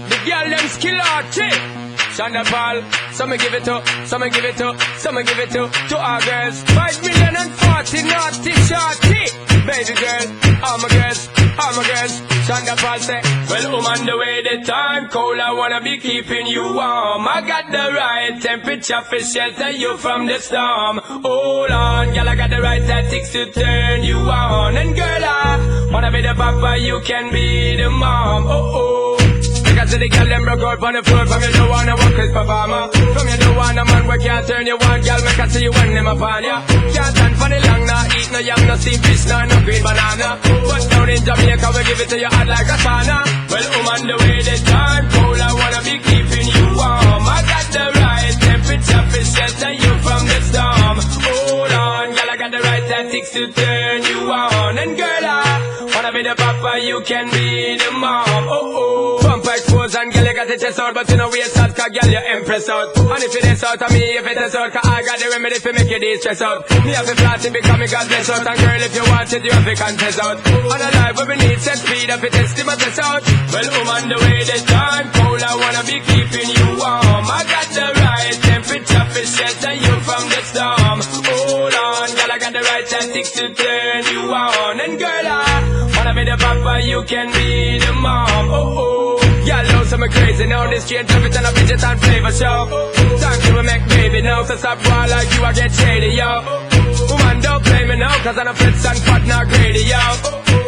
The girl them skill arty. Shonda Paul, some give it to, some give it to, some give it to our girls. 5 million and 40 naughty shorty. Baby girl, all my girls, all my girls. Shonda Paul say, well, on the way the time cold, I wanna be keeping you warm. I got the right temperature for shelter you from the storm. Hold on, girl, I got the right tactics to turn you on. And girl, I wanna be the papa, you can be the mom. Oh oh. Because the girl them broke out on the floor. From you don't wanna work as performer. From you don't want a man where can't turn you on. Girl, make I see you when them upon ya. Can't stand for the long, nah. Eat no yam, no steamed fish, no green banana. But down in Jamaica, we give it to you hot like a sauna. Well, on the way the time cold, I wanna be keeping you warm. I got the right temperature for shelter you from the storm. Hold on, girl, I got the right tactics to turn you on. And girl, I wanna be the papa, you can be the mom. Oh oh. Pump expose and girl, you got the chest out, but you know we out, cause girl, you impress out. And if it is out of me, if it is out, cause I got the remedy for make you de-stress out. Me have to flat it because me God bless out. And girl, if you want it, you have to contest out. On a life where we need set speed up, it is to my test out. Well, on the way the time cold, I wanna be keeping you warm. I got the right temperature for shelter you from the storm. Hold on, girl, I got the right tactics to turn you on. And girl, I wanna be the papa, you can be the mom. Oh oh. Y'all know some crazy now. This strange everything a fidget and flavor show. Thank you, we make baby now. So stop war like you, I get shady, yo. Woman, don't play me now, cause I'm a fritz and fat, not greedy, yo.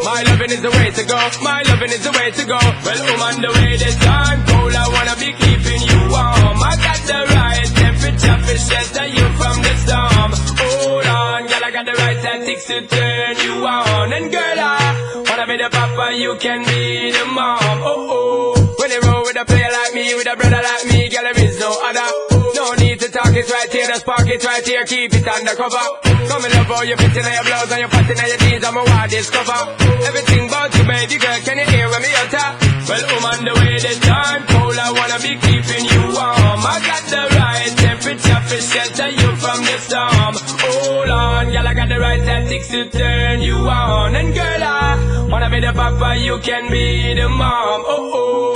My loving is the way to go. My loving is the way to go. Well, on the way this time cold, I wanna be keeping you warm. I got the right temperature for shelter you from the storm. Hold on, girl, I got the right tactics to turn you on. And girl, I wanna be the papa, you can be the mom. Oh oh. When you roll with a player like me, with a brother like me, girl, there is no other. No need to talk, it's right here, the spark it right here, keep it undercover. Come and love how you fit in your blouse and your pattern and your jeans, I'm a wild discover. Everything about you, baby girl, can you hear when me utter? Well, on the way the time cold, I wanna be keeping you warm. I got the right temperature for shelter you from the storm. Hold on, girl, I got the right tactics to turn you on. And girl, I wanna be the papa, you can be the mom. Oh oh.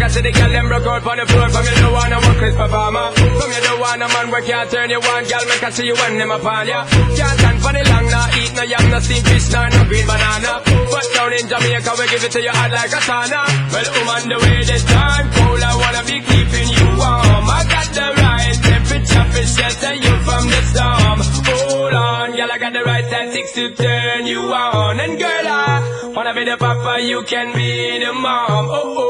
I see the girl them broke out on the floor. From you don't wanna work as performer. From you don't want a man where can't turn you on. Girl, make I see you when them upon ya. Can't stand for the long, nah. Eat no yam, no steamed fish, no green banana. But down in Jamaica, we give it to you hot like a sauna. Well, on the way this time cold, I wanna be keeping you warm. I got the right temperature for shelter you from the storm. Hold on, girl, I got the right tactics to turn you on. And girl, I wanna be the papa, you can be the mom. Oh oh.